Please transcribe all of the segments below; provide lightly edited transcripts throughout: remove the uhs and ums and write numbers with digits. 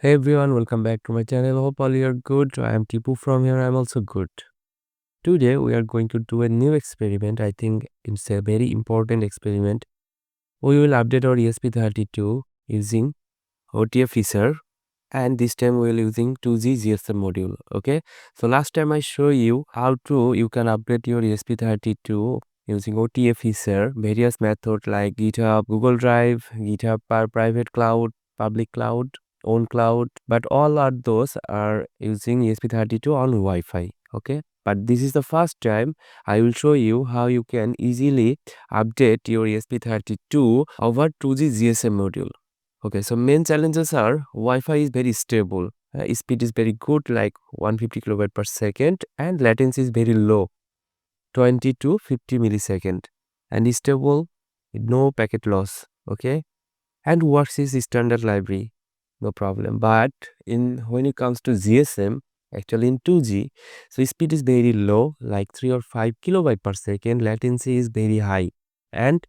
Hey everyone, welcome back to my channel. Hope all you are good. I am Tipu from here. I'm also good. Today we are going to do a new experiment. I think it's a very important experiment. We will update our ESP32 using OTA feature, and this time we will using 2G GSM module. Okay, so last time I show you how you can update your ESP32 using OTA feature, various methods like GitHub, Google Drive, GitHub private cloud, public cloud, own cloud, but all are those are using ESP32 on Wi-Fi. Okay, but this is the first time I will show you how you can easily update your ESP32 over 2G GSM module. Okay, so main challenges are Wi-Fi is very stable, speed is very good like 150 kilobyte per second, and latency is very low, 20 to 50 millisecond, and stable, no packet loss. Okay, and works is standard library, no problem. But when it comes to GSM, actually in 2G, so speed is very low, like 3 or 5 kilobyte per second, latency is very high, and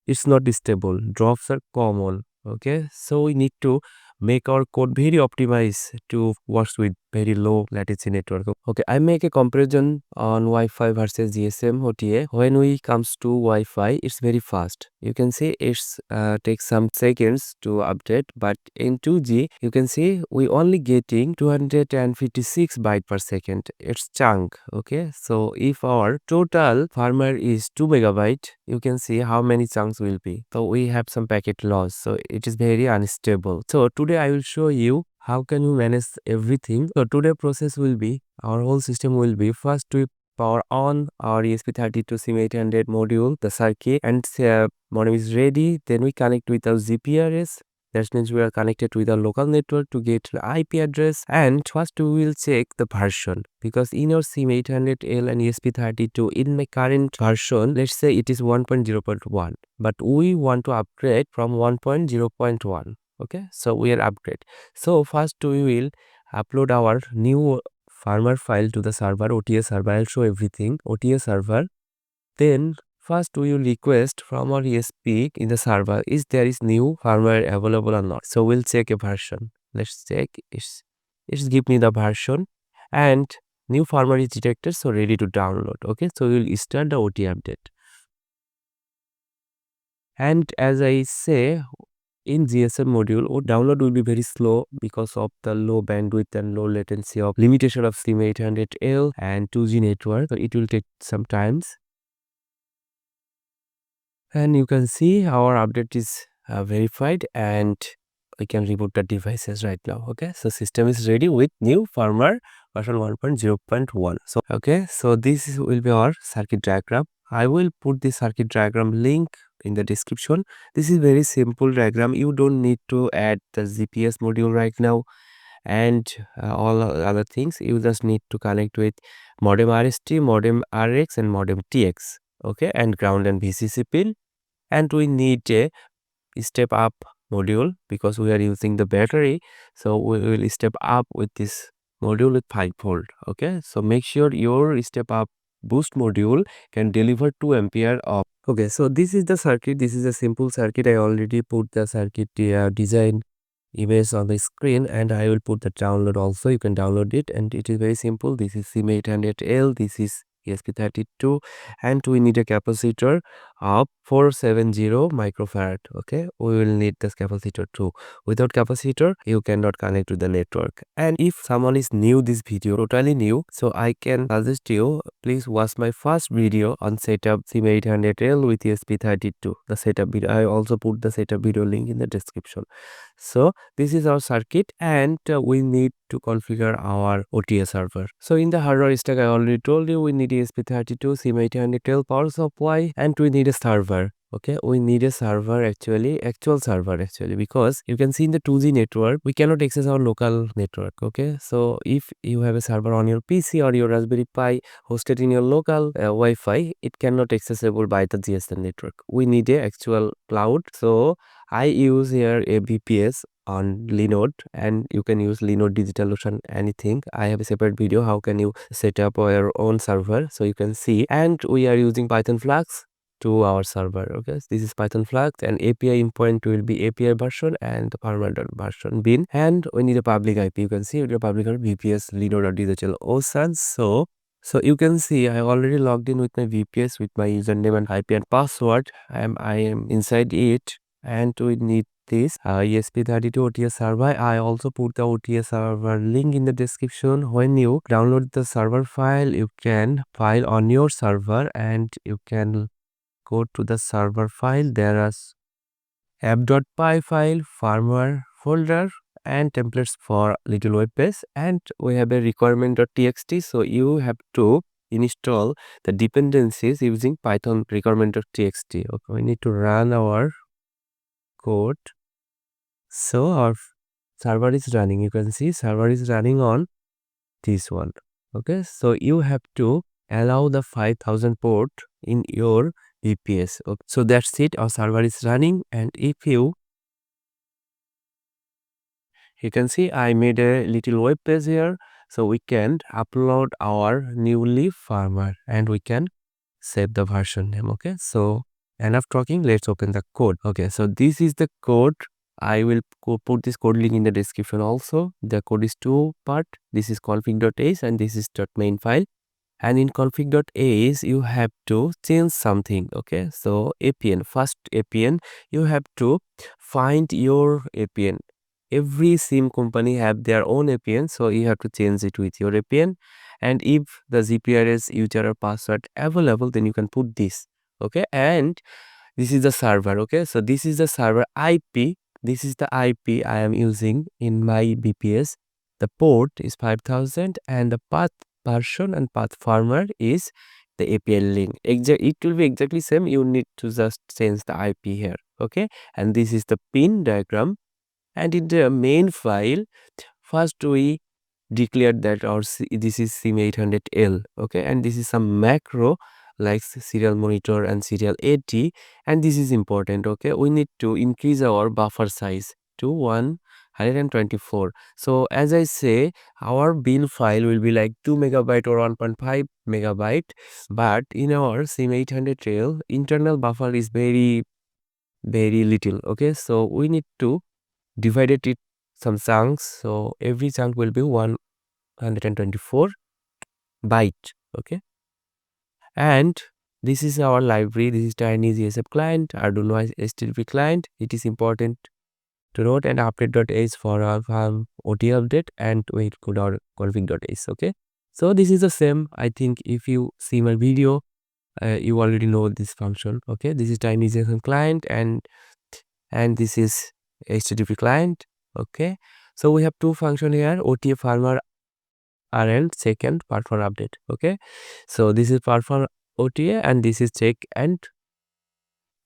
it's not stable, drops are common. Okay, so we need to make our code very optimized to work with very low latency network. Okay, I make a comparison on Wi-Fi versus GSM OTA. When we comes to Wi-Fi, it's very fast. You can see it's takes some seconds to update, but in 2G, you can see we only getting 256 byte per second. It's chunk. Okay, so if our total firmware is 2 megabyte, you can see how many chunks will be. So we have some packet loss, so it is very unstable. So today I will show you how can you manage everything. So today process will be, our whole system will be, first we power on our ESP32 SIM800 module, the circuit, and modem is ready. Then we connect with our GPRS. That means we are connected with our local network to get the IP address, and first we will check the version, because in your SIM800L and ESP32 in my current version, let's say it is 1.0.1, but we want to upgrade from 1.0.1. Okay, so we are upgrade. So first we will upload our new firmware file to the server, OTA server. I'll show everything, OTA server. Then first we will request from our ESP in the server is there is new firmware available or not. So we'll check a version. Let's check. It's give me the version, and new firmware is detected, so ready to download. Okay, so we'll start the OTA update. And as I say, in GSM module, download will be very slow because of the low bandwidth and low latency of limitation of SIM800L and 2G network. So it will take some times. And you can see our update is verified, and we can reboot the devices right now. Okay, so system is ready with new firmware version 1.0.1. So okay, so this will be our circuit diagram. I will put the circuit diagram link in the description. This is very simple diagram. You don't need to add the GPS module right now and all other things. You just need to connect with modem RST, modem RX, and modem TX. Okay, and ground and VCC pin. And we need a step up module because we are using the battery, so we will step up with this module with 5 volt. Okay, so make sure your step up boost module can deliver 2 ampere of. Okay, so this is the circuit. This is a simple circuit. I already put the circuit design image on the screen, and I will put the download also. You can download it, and it is very simple. This is SIM800L, this is ESP32, and we need a capacitor of 470 microfarad. Okay, we will need this capacitor too. Without capacitor, you cannot connect to the network. And if someone is new this video, totally new, so I can suggest you, please watch my first video on setup SIM800L with ESP32. The setup video, I also put the setup video link in the description. So this is our circuit, and we need to configure our OTA server. So in the hardware stack, I already told you we need ESP32, SIM800L power supply, and we need a server. Okay, we need a server actual server because you can see in the 2G network, we cannot access our local network. Okay, so if you have a server on your PC or your Raspberry Pi hosted in your local Wi-Fi, it cannot accessible by the GSM network. We need a actual cloud. So I use here a VPS on Linode, and you can use Linode DigitalOcean, anything. I have a separate video how can you set up your own server, so you can see. And we are using Python Flask to our server. Okay, this is Python Flask, and API endpoint will be API version and the firmware version bin, and we need a public IP. You can see your public IP VPS lido.dhl osan. So you can see I already logged in with my VPS with my username and IP and password. I am inside it, and we need this ESP32 OTA server. I also put the OTA server link in the description. When you download the server file, you can file on your server, and you can go to the server file. There is app.py file, firmware folder, and templates for little web page, and we have a requirement.txt. So you have to install the dependencies using Python requirement.txt. Okay, we need to run our code. So our server is running. You can see server is running on this one. Okay, so you have to allow the 5000 port in your VPS. Okay. So that's it, our server is running, and if you can see I made a little web page here, so we can upload our newly firmware and we can save the version name. Okay, so enough talking, let's open the code. Okay, so this is the code. I will put this code link in the description also. The code is two part. This is config.h and this is .main file. And in config.h you have to change something. Okay, so APN, first APN, you have to find your APN. Every SIM company have their own APN, so you have to change it with your APN. And if the GPRS user or password available, then you can put this. Okay, and this is the server. Okay, so this is the server IP. This is the IP I am using in my VPS. The port is 5000 and the path version and path firmware is the API link. It will be exactly same. You need to just change the IP here. Okay, and this is the pin diagram. And in the main file, first we declared that this is SIM800L. Okay, and this is some macro like serial monitor and serial AT, and this is important. Okay, we need to increase our buffer size to 124. So as I say, our bin file will be like 2 megabyte or 1.5 megabyte, but in our SIM800L internal buffer is very little. Okay, so we need to divide it some chunks, so every chunk will be 124 byte. Okay, and this is our library. This is TinyGSM client, Arduino HTTP client. It is important to note, and update.h for our OTA update, and wait code our config.h. Okay, so this is the same. I think if you see my video, you already know this function. Okay, this is TinyGSM client, and this is HTTP client. Okay, so we have two functions here, OTA firmware and second perform update. Okay, so this is perform OTA and this is check and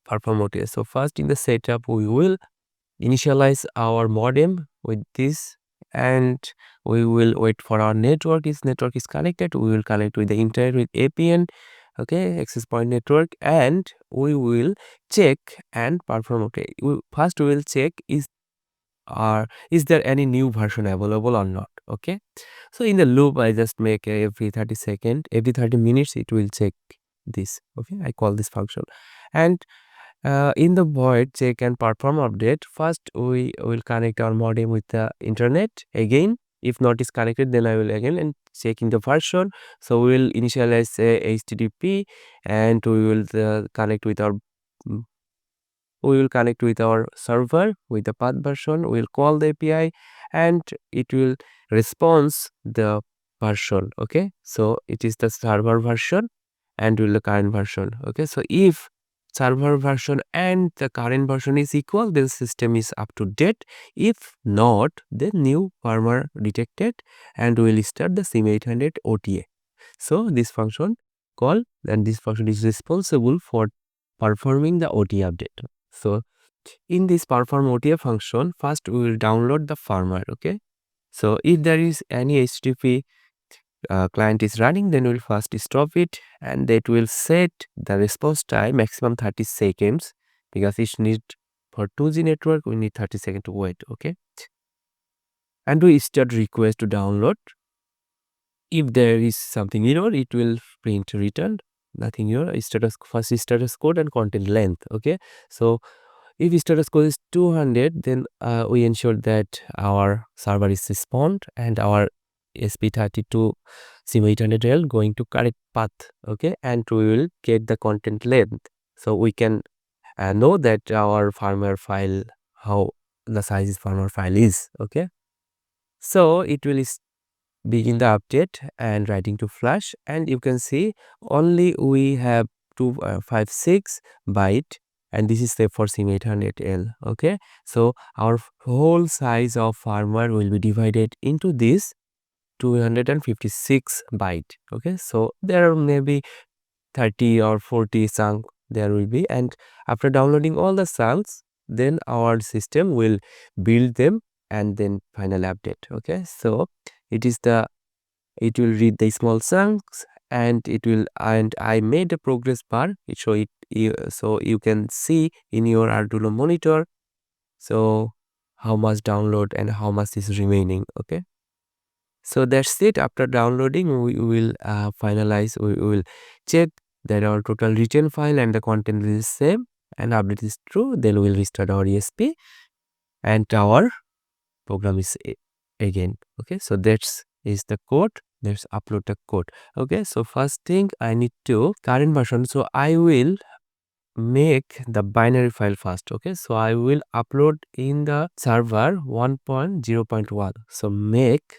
perform OTA. So first in the setup we will initialize our modem with this, and we will wait for our network. If network is connected, we will connect with the internet with APN. Okay, access point network, and we will check and perform. Okay, first we will check is there any new version available or not. Okay, so in the loop I just make every 30 second, every 30 minutes it will check this. Okay, I call this function, and in the void check and perform update, first we will connect our modem with the internet again. If not is connected, then I will again and checking the version. So we will initialize HTTP, and we will connect with our server with the path version. We will call the API, and it will response the version. Okay, so it is the server version and will the current version. Okay, so if server version and the current version is equal, then system is up to date. If not, then new firmware detected, and we will start the SIM800 OTA. So this function call, and this function is responsible for performing the OTA update. So in this perform OTA function, first we will download the firmware. Okay, so if there is any HTTP client is running, then we'll first stop it, and that will set the response time maximum 30 seconds, because it need for 2G network we need 30 seconds to wait. Okay, and we start request to download. If there is something error, it will print return. nothing here. First status code and content length. Okay, so if status code is 200, then we ensure that our server is spawned and our ESP32 SIM800L going to correct path. Okay, and we will get the content length, so we can know that our firmware file, how the size firmware file is. Okay, so it will begin the update and writing to flash, and you can see only we have 256 byte, and this is the for SIM800L. Okay, so our whole size of firmware will be divided into this 256 byte. Okay, so there are maybe 30 or 40 chunk there will be, and after downloading all the chunks, then our system will build them and then final update. Okay, so it will read the small chunks, and I made a progress bar. So you can see in your Arduino monitor, so how much download and how much is remaining. Okay, so that's it. After downloading, we will finalize. We will check that our total written file and the content is same and update is true. Then we will restart our ESP and our program is again. Okay, so that's is the code. Let's upload the code. Okay, so first thing I need to current version. So I will make the binary file first. Okay, so I will upload in the server 1.0.1. So make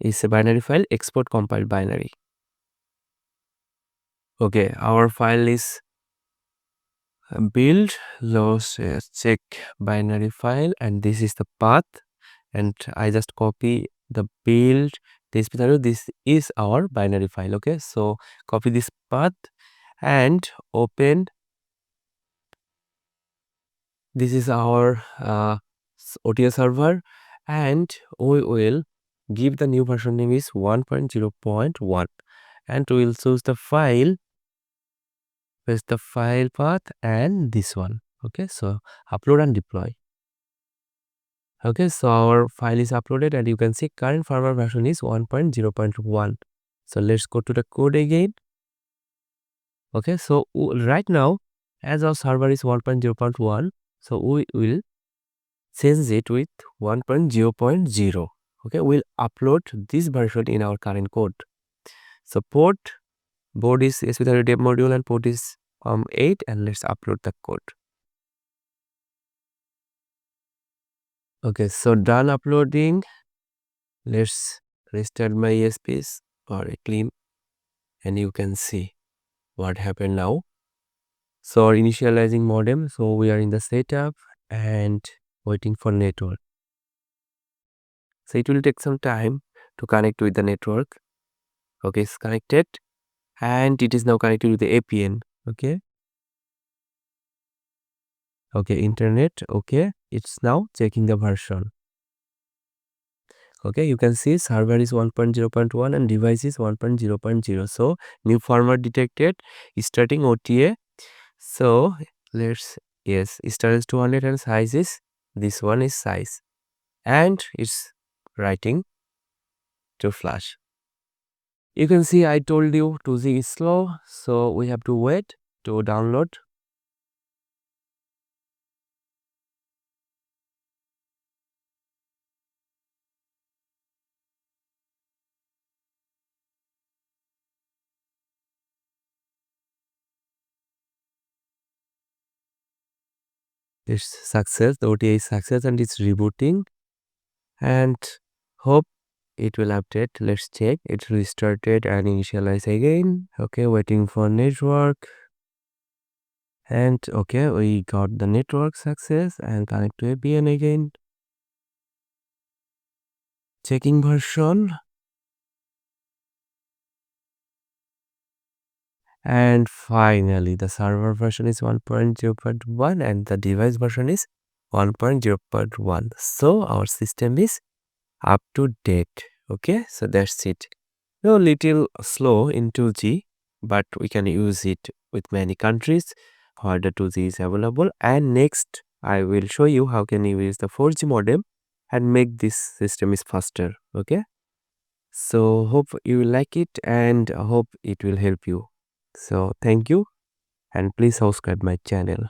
is a binary file, export compiled binary. Okay, our file is build. Let's check binary file, and this is the path, and I just copy the build this. This is our binary file. Okay, so copy this path and open. This is our OTA server, and we will give the new version name is 1.0.1, and we will choose the file, paste the file path and this one. Okay, so upload and deploy. Okay, so our file is uploaded, and you can see current firmware version is 1.0.1. So let's go to the code again. Okay, so right now, as our server is 1.0.1, so we will change it with 1.0.0. Okay, we'll upload this version in our current code. So board is ESP32 dev module and port is 8, and let's upload the code. Okay, so done uploading. Let's restart my ESPs or a clean, and you can see what happened now. So our initializing modem, so we are in the setup and waiting for network. So it will take some time to connect with the network. Okay, it's connected, and it is now connected with the APN. Okay, internet. Okay, it's now checking the version. Okay, you can see server is 1.0.1 and device is 1.0.0. So new format detected, starting OTA. So let's, yes, start is 200 and size is, this one is size, and it's writing to flash. You can see I told you 2G is slow, so we have to wait to download. It's success, the OTA is success, and it's rebooting, and hope it will update. Let's check. It's restarted and initialize again. Okay, waiting for network, and okay, we got the network success and connect to APN again. Checking version, and finally the server version is 1.0.1 and the device version is 1.0.1. So our system is up to date. Okay, so that's it. No, little slow in 2G, but we can use it with many countries where the 2G is available. And next I will show you how can you use the 4G modem and make this system is faster. Okay, so hope you will like it and hope it will help you. So thank you and please subscribe my channel.